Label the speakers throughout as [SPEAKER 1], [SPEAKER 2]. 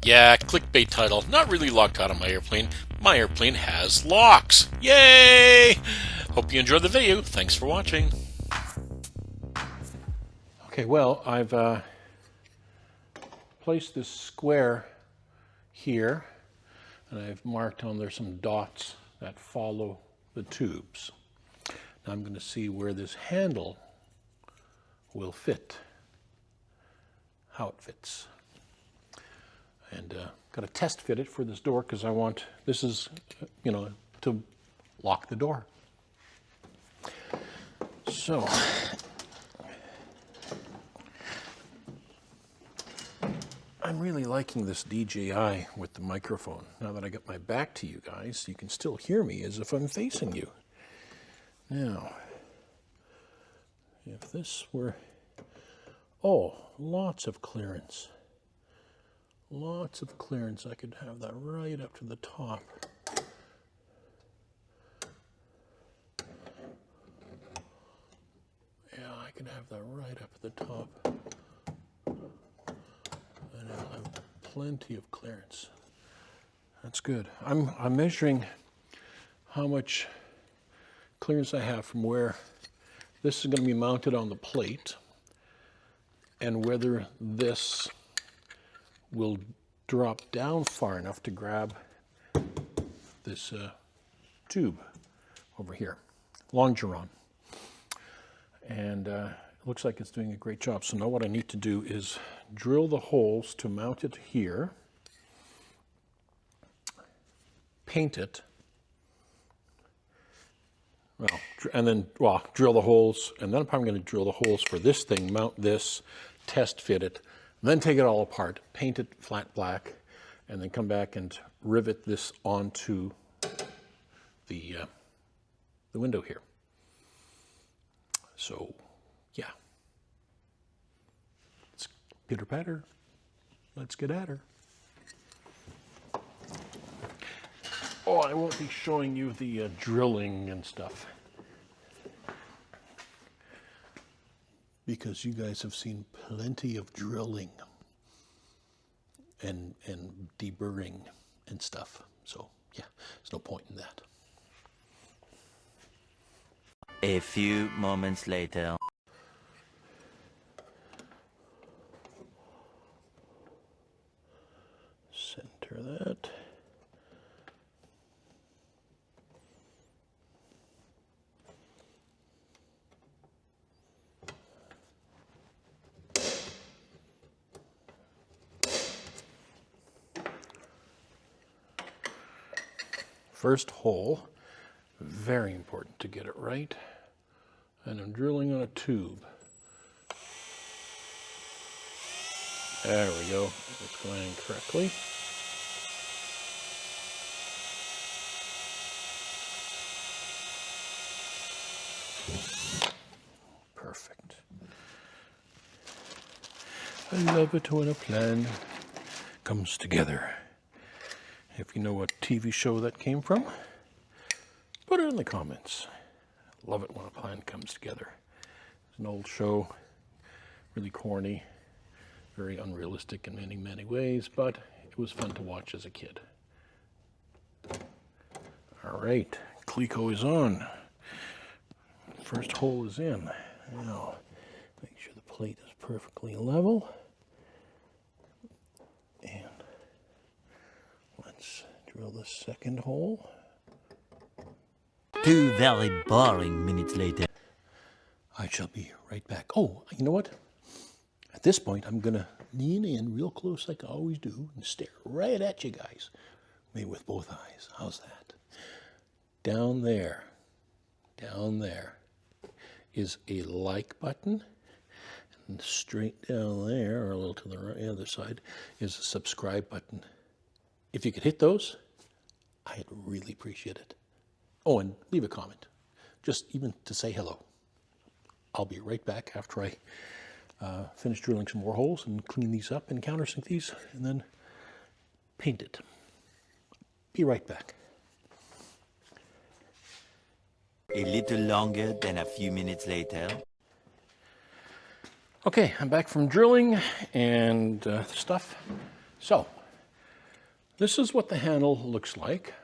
[SPEAKER 1] Yeah, clickbait title. Not really locked out on my airplane. My airplane has locks. Yay! Hope you enjoyed the video. Thanks for watching. Okay, well, I've placed this square here, and I've marked on there some dots that follow the tubes. Now I'm going to see where this handle will fit, how it fits. And got to test fit it for this door because I want, this is, you know, to lock the door. So, I'm really liking this DJI with the microphone. Now that I got my back to you guys, you can still hear me as if I'm facing you. Now, if this were, oh, lots of clearance. Lots of clearance. I could have that right up to the top. Yeah, I could have that right up at the top. And I'll have plenty of clearance. That's good. I'm measuring how much clearance I have from where this is going to be mounted on the plate and whether this will drop down far enough to grab this tube over here, longeron. And it looks like it's doing a great job. So now what I need to do is drill the holes to mount it here, paint it, well, and then, well, drill the holes, and then I'm probably going to drill the holes for this thing, mount this, test fit it, then take it all apart, paint it flat black, and then come back and rivet this onto the window here. So, yeah. Let's pitter patter. Let's get at her. Oh, I won't be showing you the drilling and stuff, because you guys have seen plenty of drilling and deburring and stuff. So, yeah, there's no point in that.
[SPEAKER 2] A few moments later.
[SPEAKER 1] Center that. First hole, very important to get it right. And I'm drilling on a tube. There we go. It's going in correctly. Perfect. I love it when a plan comes together. If you know what TV show that came from, put it in the comments. Love it when a plan comes together. It's an old show, really corny, very unrealistic in many, many ways, but it was fun to watch as a kid. All right, Clico is on. First hole is in. Now, make sure the plate is perfectly level. And let's drill the second hole.
[SPEAKER 2] 2 very boring minutes later.
[SPEAKER 1] I shall be right back. Oh, you know what? At this point, I'm going to lean in real close like I always do and stare right at you guys. Maybe with both eyes. How's that? Down there is a like button. And straight down there, or a little to the right, other side, is a subscribe button. If you could hit those, I'd really appreciate it. Oh, and leave a comment, just even to say hello. I'll be right back after I finish drilling some more holes and clean these up and countersink these, and then paint it. Be right back.
[SPEAKER 2] A little longer than a few minutes later.
[SPEAKER 1] Okay, I'm back from drilling and stuff. So, this is what the handle looks like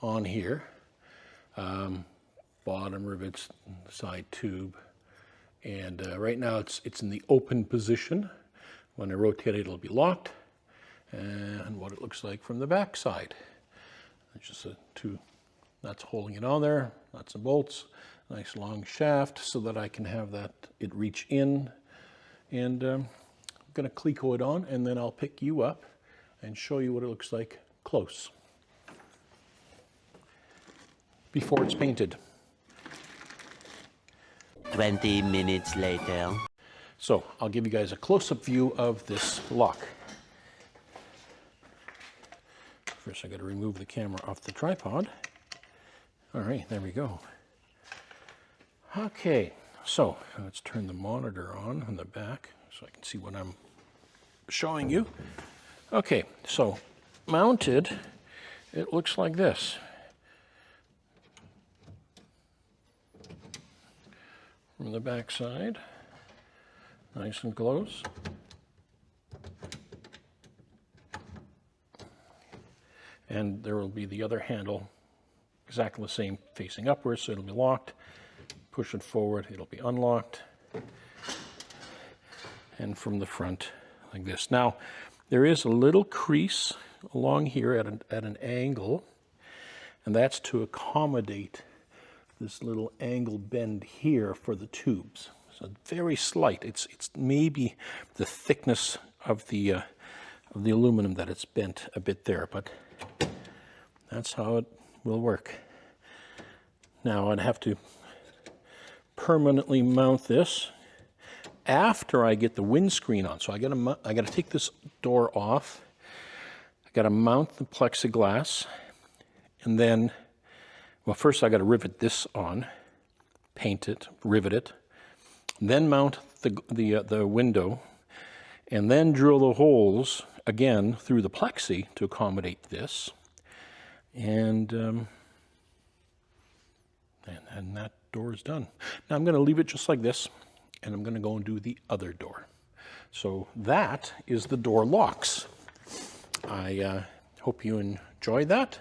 [SPEAKER 1] on here. Bottom rivets, side tube, and right now it's in the open position. When I rotate it, it'll be locked. And what it looks like from the back side. It's just two nuts holding it on there, nuts and bolts, nice long shaft so that I can have it reach in. And I'm going to Cleco it on, and then I'll pick you up and show you what it looks like close before it's painted.
[SPEAKER 2] 20 minutes later.
[SPEAKER 1] So I'll give you guys a close-up view of this lock. First I got to remove the camera off the tripod. All right, there we go. Okay, so let's turn the monitor on the back so I can see what I'm showing you. Okay, so mounted, it looks like this. From the back side, nice and close. And there will be the other handle, exactly the same, facing upwards, so it'll be locked. Push it forward, it'll be unlocked. And from the front, like this. Now, there is a little crease along here at an angle, and that's to accommodate this little angle bend here for the tubes. So very slight. It's maybe the thickness of the aluminum that it's bent a bit there, but that's how it will work. Now I'd have to permanently mount this after I get the windscreen on. So I gotta take this door off. I gotta mount the plexiglass, and then, well, first I gotta rivet this on, paint it, rivet it, then mount the window, and then drill the holes again through the plexi to accommodate this. And that door is done. Now I'm going to leave it just like this, and I'm going to go and do the other door. So that is the door locks. I hope you enjoyed that.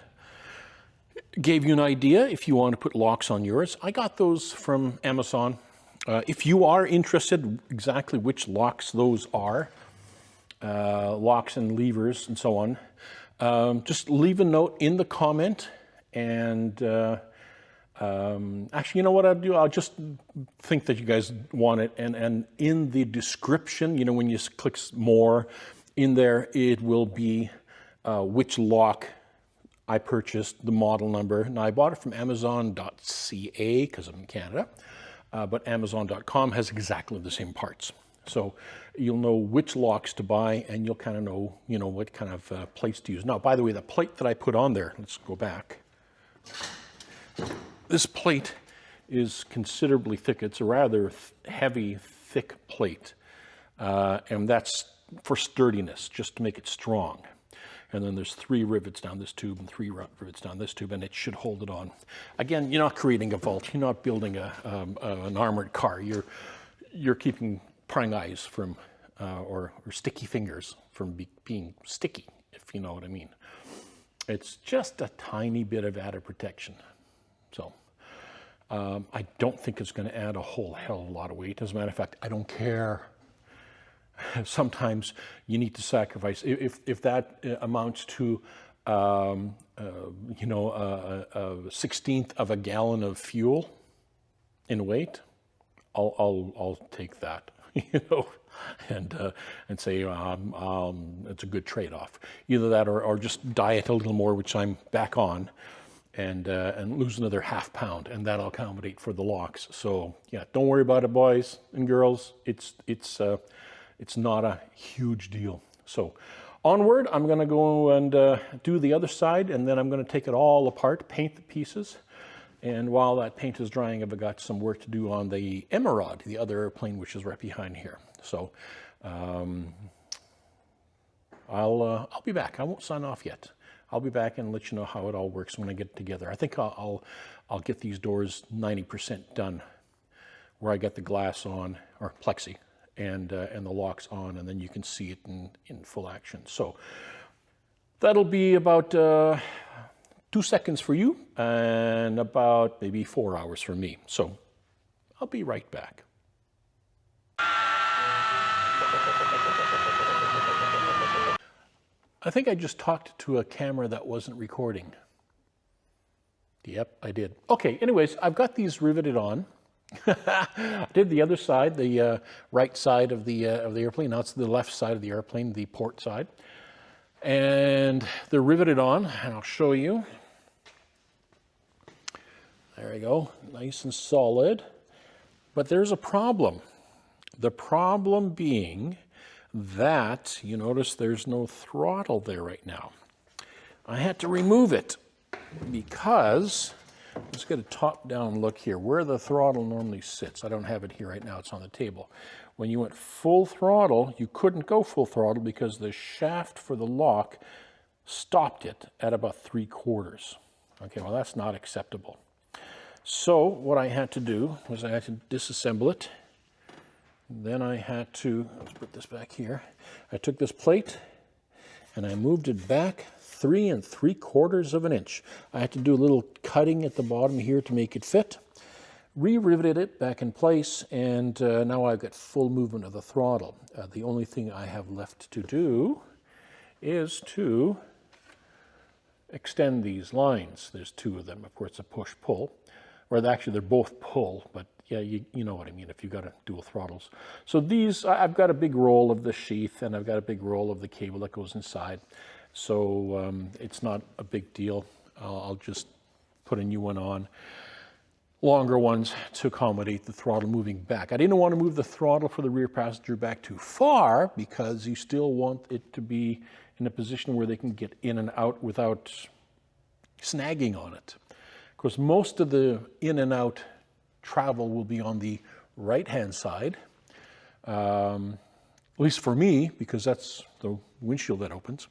[SPEAKER 1] Gave you an idea if you want to put locks on yours. I got those from Amazon. If you are interested exactly which locks those are, locks and levers and so on, just leave a note in the comment, and actually, you know what I'll do? I'll just think that you guys want it, and in the description, you know, when you click more, in there it will be which lock I purchased, the model number. Now I bought it from Amazon.ca because I'm in Canada, but Amazon.com has exactly the same parts. So you'll know which locks to buy, and you'll kind of know, you know, what kind of plates to use. Now, by the way, the plate that I put on there, let's go back. This plate is considerably thick. It's a rather heavy, thick plate, and that's for sturdiness, just to make it strong. And then there's 3 rivets down this tube and 3 rivets down this tube, and it should hold it on. Again, you're not creating a vault. You're not building an armored car. You're keeping prying eyes from, or sticky fingers from being sticky, if you know what I mean. It's just a tiny bit of added protection. So I don't think it's going to add a whole hell of a lot of weight. As a matter of fact, I don't care. Sometimes you need to sacrifice. If that amounts to, you know, a 1/16 of a gallon of fuel in weight, I'll take that, you know, and say it's a good trade-off. Either that, or just diet a little more, which I'm back on, and lose another ½ pound, and that'll accommodate for the locks. So yeah, don't worry about it, boys and girls. It's not a huge deal. So onward, I'm going to go and do the other side, and then I'm going to take it all apart, paint the pieces. And while that paint is drying, I've got some work to do on the Emerald, the other airplane, which is right behind here. So I'll be back. I won't sign off yet. I'll be back and let you know how it all works when I get it together. I think I'll get these doors 90% done, where I get the glass on, or plexi, and the locks on, and then you can see it in full action. So That'll be about 2 seconds for you and about maybe 4 hours for me. So I'll be right back. I think I just talked to a camera that wasn't recording. Yep, I did. Okay, anyways, I've got these riveted on. I did the other side, the right side of the airplane. Now it's the left side of the airplane, the port side. And they're riveted on, and I'll show you. There we go, nice and solid. But there's a problem. The problem being that, you notice there's no throttle there right now. I had to remove it because, let's get a top-down look here, where the throttle normally sits. I don't have it here right now, it's on the table. When you went full throttle, you couldn't go full throttle because the shaft for the lock stopped it at about 3/4. Okay, well that's not acceptable. So what I had to do was I had to disassemble it. Then I had to, let's put this back here. I took this plate and I moved it back 3 3/4 inches. I had to do a little cutting at the bottom here to make it fit. Re-riveted it back in place, and now I've got full movement of the throttle. The only thing I have left to do is to extend these lines. There's 2 of them. Of course, a push-pull. Or actually, they're both pull, but yeah, you know what I mean if you've got dual throttles. So these, I've got a big roll of the sheath, and I've got a big roll of the cable that goes inside. So it's not a big deal. I'll just put a new one on. Longer ones to accommodate the throttle moving back. I didn't want to move the throttle for the rear passenger back too far because you still want it to be in a position where they can get in and out without snagging on it. Of course, most of the in and out travel will be on the right-hand side, at least for me, because that's the windshield that opens.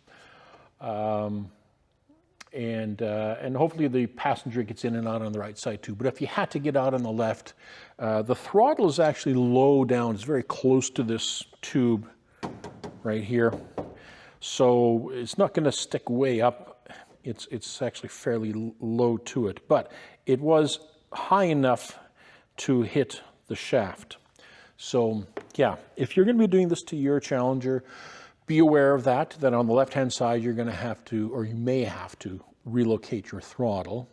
[SPEAKER 1] And hopefully the passenger gets in and out on the right side too. But if you had to get out on the left, the throttle is actually low down. It's very close to this tube right here. So it's not going to stick way up. It's actually fairly low to it. But it was high enough to hit the shaft. So yeah, if you're going to be doing this to your Challenger, be aware of that on the left-hand side, you're going to have to, or you may have to, relocate your throttle.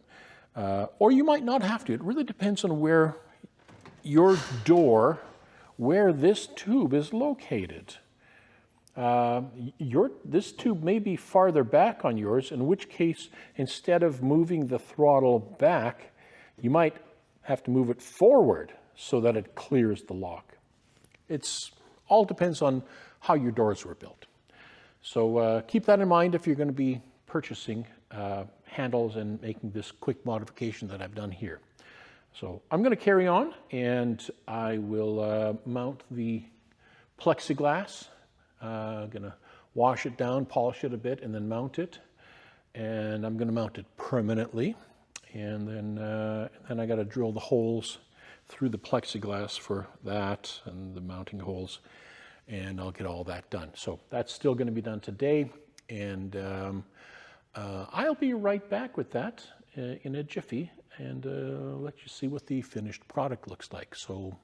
[SPEAKER 1] Or you might not have to. It really depends on where your door, where this tube is located. This tube may be farther back on yours, in which case, instead of moving the throttle back, you might have to move it forward so that it clears the lock. It's all depends on how your doors were built. So keep that in mind if you're going to be purchasing handles and making this quick modification that I've done here. So I'm going to carry on, and I will mount the plexiglass. I'm going to wash it down, polish it a bit, and then mount it. And I'm going to mount it permanently. And then I got to drill the holes through the plexiglass for that and the mounting holes, and I'll get all that done. So that's still going to be done today, and I'll be right back with that in a jiffy and let you see what the finished product looks like. So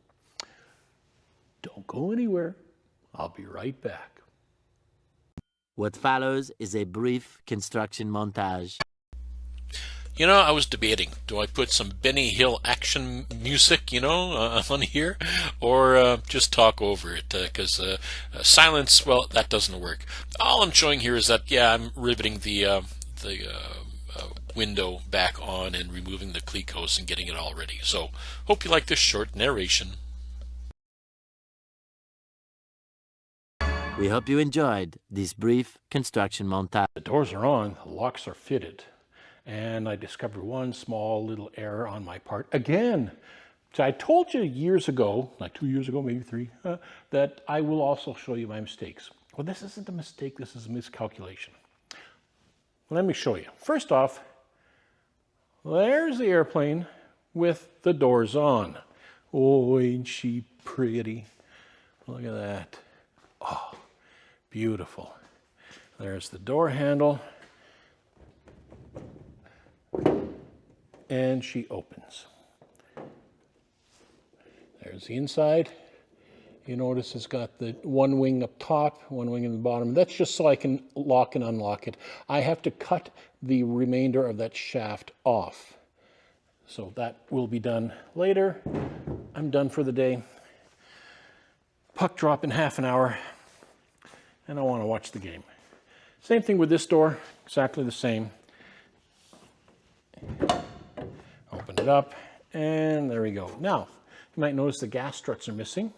[SPEAKER 1] don't go anywhere. I'll be right back.
[SPEAKER 3] What follows is a brief construction montage.
[SPEAKER 1] You know, I was debating, do I put some Benny Hill action music, on here, or just talk over it, because silence, well, that doesn't work. All I'm showing here is that, yeah, I'm riveting the window back on and removing the clecos and getting it all ready. So, hope you like this short narration.
[SPEAKER 3] We hope you enjoyed this brief construction montage.
[SPEAKER 1] The doors are on, the locks are fitted. And I discovered one small little error on my part. Again, so I told you years ago, like 2 years ago, maybe 3, that I will also show you my mistakes. Well, this isn't a mistake, this is a miscalculation. Let me show you. First off, there's the airplane with the doors on. Oh, ain't she pretty? Look at that. Oh, beautiful. There's the door handle. and she opens. There's the inside. You notice it's got the one wing up top, one wing in the bottom. That's just so I can lock and unlock it. I have to cut the remainder of that shaft off. So that will be done later. I'm done for the day. Puck drop in half an hour, and I want to watch the game. Same thing with this door, exactly the same. Open it up, and there we go. Now, you might notice the gas struts are missing.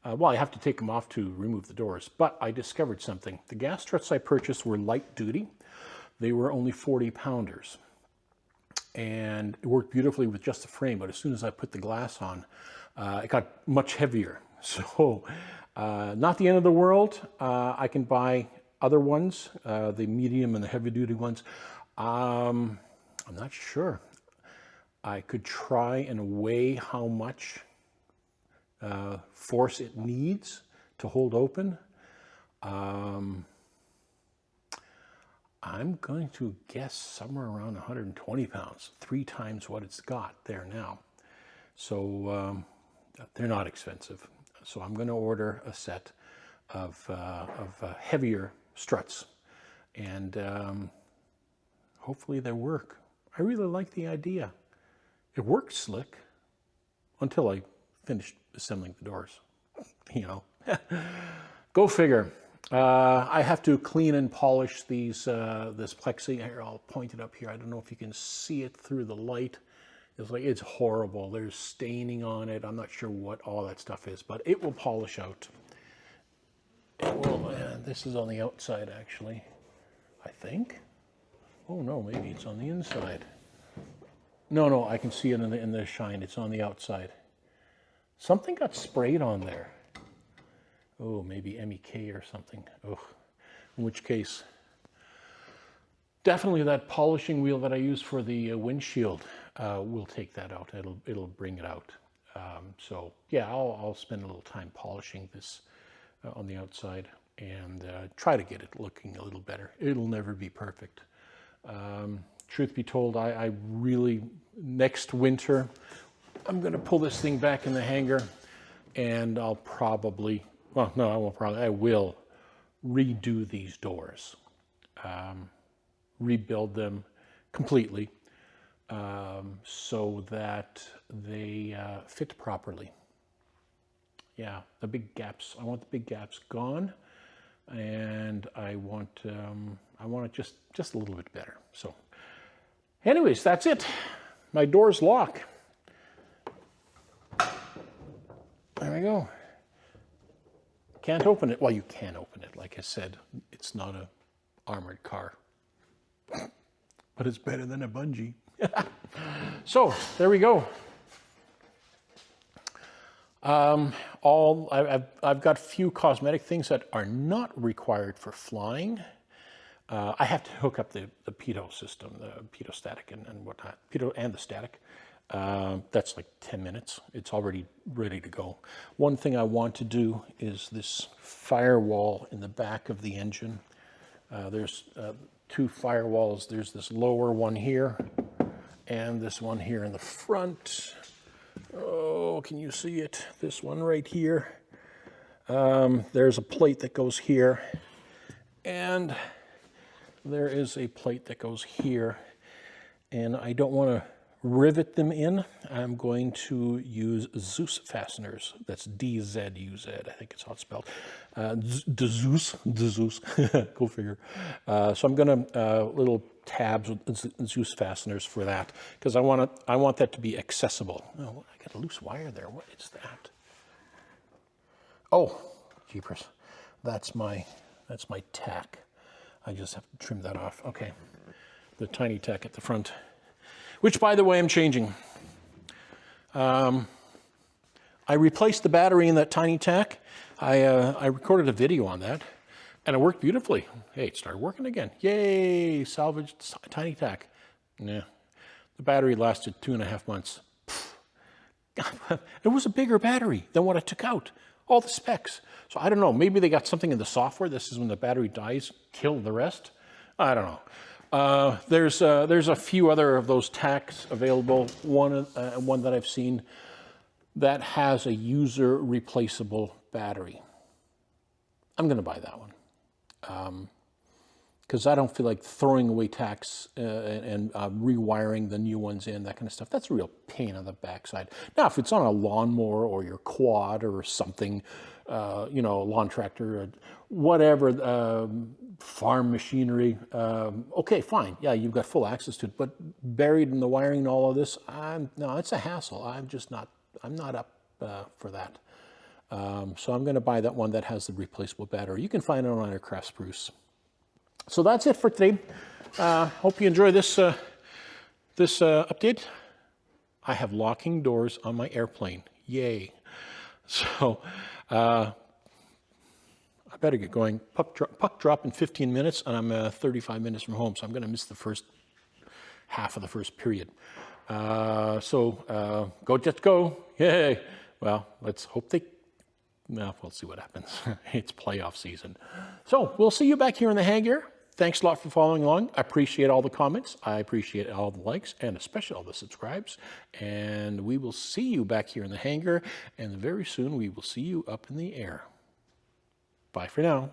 [SPEAKER 1] Well, I have to take them off to remove the doors, but I discovered something. The gas struts I purchased were light duty. They were only 40 pounders. And it worked beautifully with just the frame, but as soon as I put the glass on, it got much heavier. So, not the end of the world. I can buy other ones, the medium and the heavy duty ones. I'm not sure. I could try and weigh how much force it needs to hold open. I'm going to guess somewhere around 120 pounds, 3 times what it's got there now. So they're not expensive. So I'm going to order a set of heavier struts, and hopefully they work. I really like the idea. It worked slick until I finished assembling the doors, you know. Go figure. I have to clean and polish these this plexi. Here, I'll point it up here. I don't know if you can see it through the light. It's horrible. There's staining on it. I'm not sure what all that stuff is, but it will polish out. It will. This is on the outside, actually, I think. Oh no, maybe it's on the inside. No, I can see it in the shine. It's on the outside. Something got sprayed on there. Oh, maybe MEK or something. Oh, in which case, definitely that polishing wheel that I use for the windshield will take that out. It'll bring it out. So yeah, I'll spend a little time polishing this on the outside and try to get it looking a little better. It'll never be perfect. Truth be told, I really, next winter, I'm going to pull this thing back in the hangar, and I'll probably, well, no, I won't probably, I will redo these doors, rebuild them completely so that they fit properly. Yeah, the big gaps, I want the big gaps gone, and I want it just a little bit better. So anyways, that's it. My door's lock. There we go. Can't open it. Well, you can open it. Like I said, it's not an armored car. But it's better than a bungee. So, there we go. I've got a few cosmetic things that are not required for flying. I have to hook up the pitot system, the pitot static and whatnot, pitot and the static. That's like 10 minutes. It's already ready to go. One thing I want to do is this firewall in the back of the engine. There's 2 firewalls. There's this lower one here and this one here in the front. Oh, can you see it? This one right here. There's a plate that goes here, and there is a plate that goes here, and I don't want to rivet them in. I'm going to use Zeus fasteners. That's D-Z-U-Z, I think it's how it's spelled. Zeus, go figure. So I'm going to little tabs with Zeus fasteners for that, because I want that to be accessible. Oh, I got a loose wire there. What is that? Oh, jeepers. That's my tack. I just have to trim that off. Okay, the tiny tack at the front, which, by the way, I'm changing. I replaced the battery in that tiny tack. I recorded a video on that, and it worked beautifully. Hey, it started working again. Yay, salvaged tiny tack. Yeah, the battery lasted 2.5 months. It was a bigger battery than what I took out. All the specs. So I don't know, maybe they got something in the software. This is when the battery dies, kill the rest. I don't know. There's a few other of those tacks available. One that I've seen that has a user replaceable battery. I'm going to buy that one because I don't feel like throwing away tacks and rewiring the new ones in, that kind of stuff. That's a real pain on the backside. Now, if it's on a lawnmower or your quad or something, you know, a lawn tractor, whatever, farm machinery, okay, fine. Yeah, you've got full access to it. But buried in the wiring and all of this, no, it's a hassle. I'm not up for that. So I'm going to buy that one that has the replaceable battery. You can find it on Aircraft Spruce. So that's it for today. Hope you enjoy this update. I have locking doors on my airplane. Yay. So I better get going. Puck drop in 15 minutes, and I'm 35 minutes from home, so I'm going to miss the first half of the first period. So go Jets go. Yay. Well, let's hope we'll see what happens. It's playoff season. So we'll see you back here in the hangar. Thanks a lot for following along. I appreciate all the comments. I appreciate all the likes and especially all the subscribes. And we will see you back here in the hangar. And very soon we will see you up in the air. Bye for now.